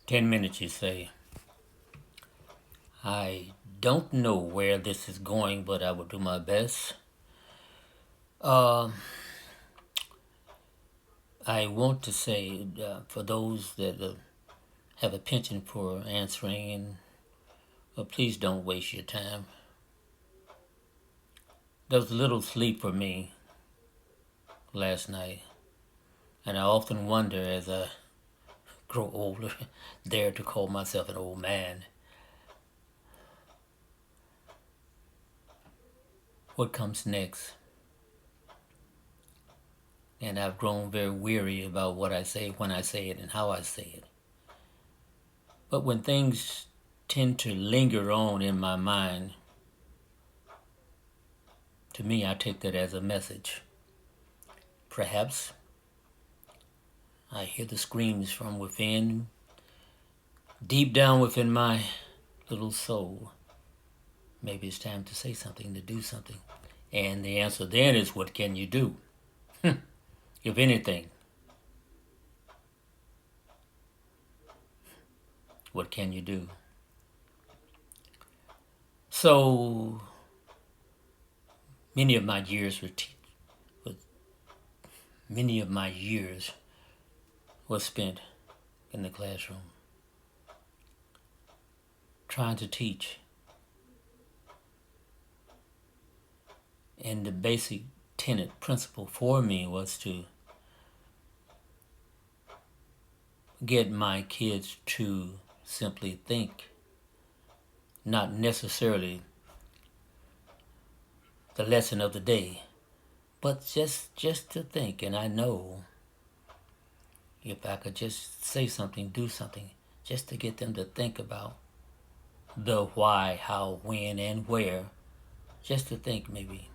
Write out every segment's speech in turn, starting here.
10 minutes, you say. I don't know where this is going, but I will do my best. Uh, I want to say for those that have a penchant for answering, please don't waste your time. There was little sleep for me last night, and I often wonder as I grow older, dare to call myself an old man, what comes next? And I've grown very weary about what I say, when I say it, and how I say it. But when things tend to linger on in my mind, to me, I take that as a message. Perhaps I hear the screams from within, deep down within my little soul. Maybe it's time to say something, to do something. And the answer then is, what can you do? If anything, what can you do? So many of my years many of my years was spent in the classroom trying to teach. And the basic tenet principle for me was to get my kids to simply think, not necessarily the lesson of the day, but just to think. And I know if I could just say something, do something, just to get them to think about the why, how, when, and where, just to think, maybe,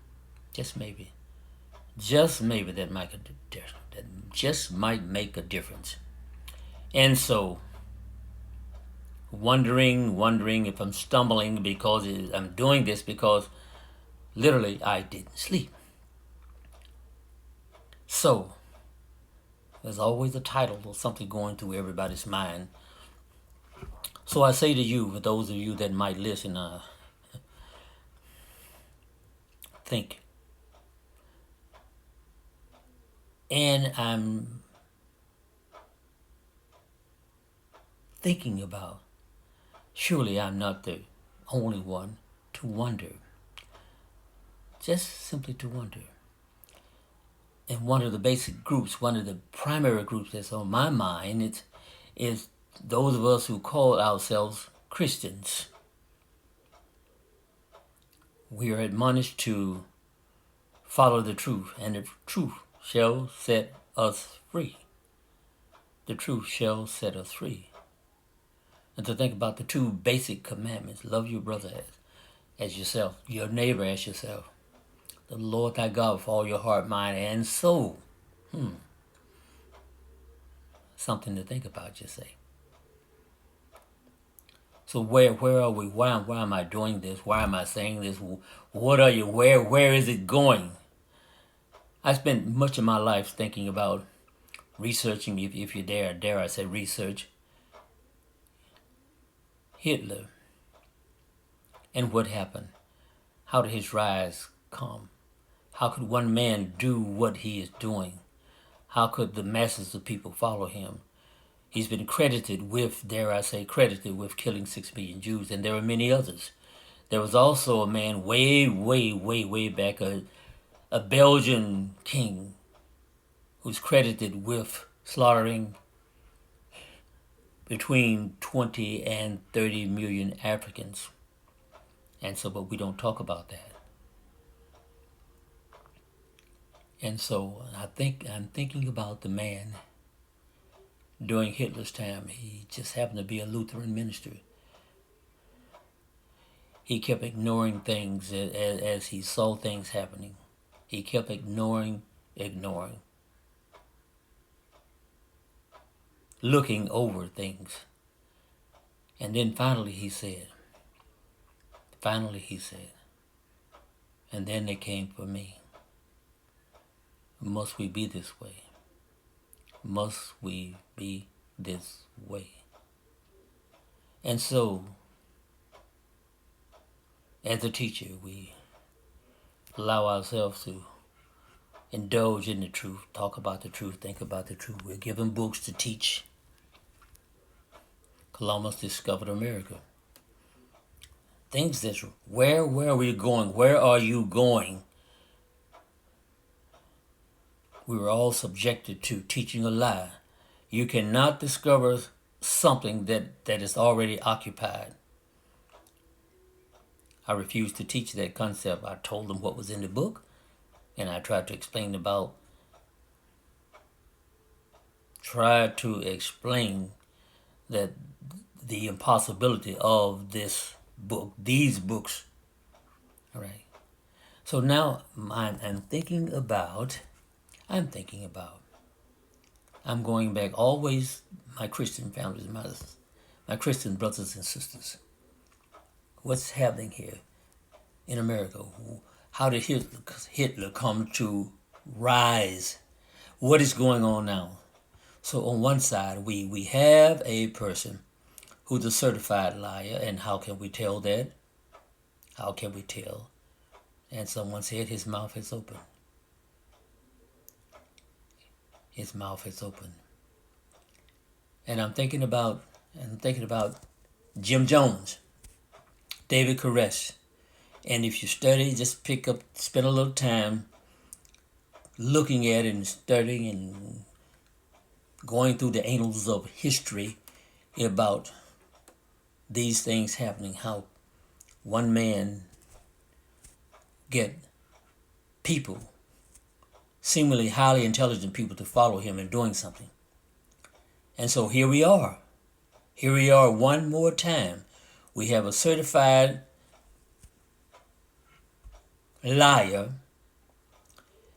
just maybe, that just might make a difference. And so, wondering if I'm stumbling because I'm doing this because literally I didn't sleep. So, there's always a title or something going through everybody's mind. So I say to you, for those of you that might listen, think. And I'm thinking about, surely I'm not the only one to wonder. Just simply to wonder. And one of the basic groups, one of the primary groups that's on my mind is those of us who call ourselves Christians. We are admonished to follow the truth, and the truth shall set us free. The truth shall set us free. And to think about the two basic commandments: love your brother as yourself, your neighbor as yourself, the Lord thy God with all your heart, mind, and soul. Something to think about, you say. So where are we? Why am I doing this? Why am I saying this? What are you? Where is it going? I spent much of my life thinking about researching, if you dare I say research, Hitler and what happened. How did his rise come? How could one man do what he is doing? How could the masses of people follow him? He's been credited with, dare I say, credited with killing 6 million Jews, and there are many others. There was also a man way back, a Belgian king, who's credited with slaughtering between 20 and 30 million Africans. And so, but we don't talk about that. And so I'm thinking about the man during Hitler's time. He just happened to be a Lutheran minister. He kept ignoring things as he saw things happening. He kept ignoring, looking over things. And then finally he said, and then they came for me. Must we be this way? Must we be this way? And so, as a teacher, we allow ourselves to indulge in the truth, talk about the truth, think about the truth. We're given books to teach. Columbus discovered America. Things that, where are we going? Where are you going? We were all subjected to teaching a lie. You cannot discover something that is already occupied. I refused to teach that concept. I told them what was in the book, and I tried to explain that the impossibility of this book, these books. All right. So now I'm thinking about, I'm going back always, my Christian families, my Christian brothers and sisters. What's happening here in America? How did Hitler come to rise? What is going on now? So on one side, we have a person who's a certified liar, and how can we tell that? How can we tell? And someone said his mouth is open. His mouth is open. And I'm thinking about Jim Jones, David Koresh. And if you study, just spend a little time looking at it and studying and going through the annals of history about these things happening, how one man get people, seemingly highly intelligent people, to follow him in doing something. And so here we are. Here we are one more time. We have a certified liar,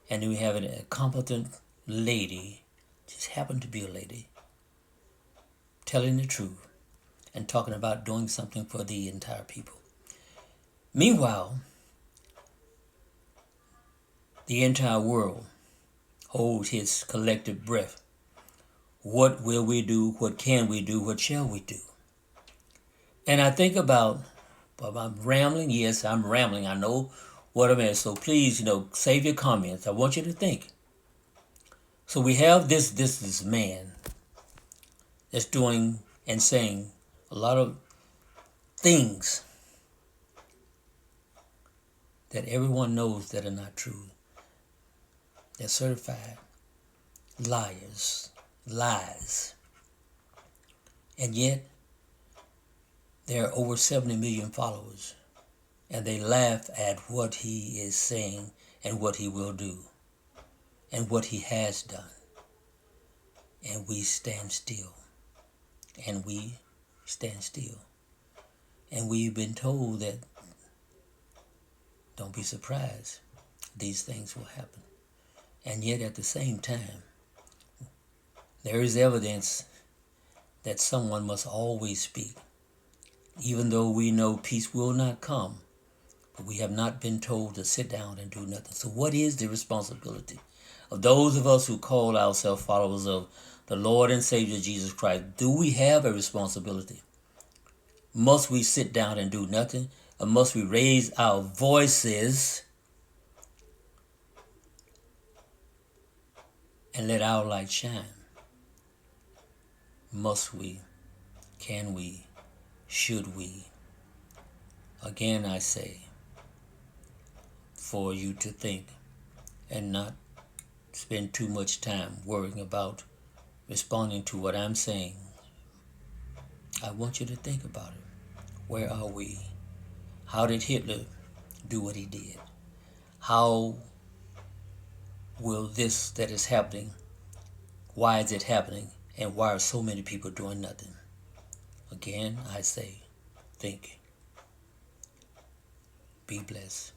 and we have a competent lady, just happened to be a lady, telling the truth and talking about doing something for the entire people. Meanwhile, the entire world holds its collective breath. What will we do? What can we do? What shall we do? And I think about, well, I'm rambling. Yes, I'm rambling. I know what I mean. So please, save your comments. I want you to think. So we have this man that's doing and saying a lot of things that everyone knows that are not true. They're certified liars, lies. And yet, there are over 70 million followers, and they laugh at what he is saying and what he will do and what he has done. And we stand still. And we stand still. And we've been told that don't be surprised, these things will happen. And yet at the same time, there is evidence that someone must always speak. Even though we know peace will not come, but we have not been told to sit down and do nothing. So what is the responsibility of those of us who call ourselves followers of the Lord and Savior Jesus Christ? Do we have a responsibility? Must we sit down and do nothing? Or must we raise our voices and let our light shine? Must we? Can we? Should we? Again, I say, for you to think and not spend too much time worrying about responding to what I'm saying. I want you to think about it. Where are we? How did Hitler do what he did? How will this that is happening, why is it happening? And why are so many people doing nothing? Again, I say, think. Be blessed.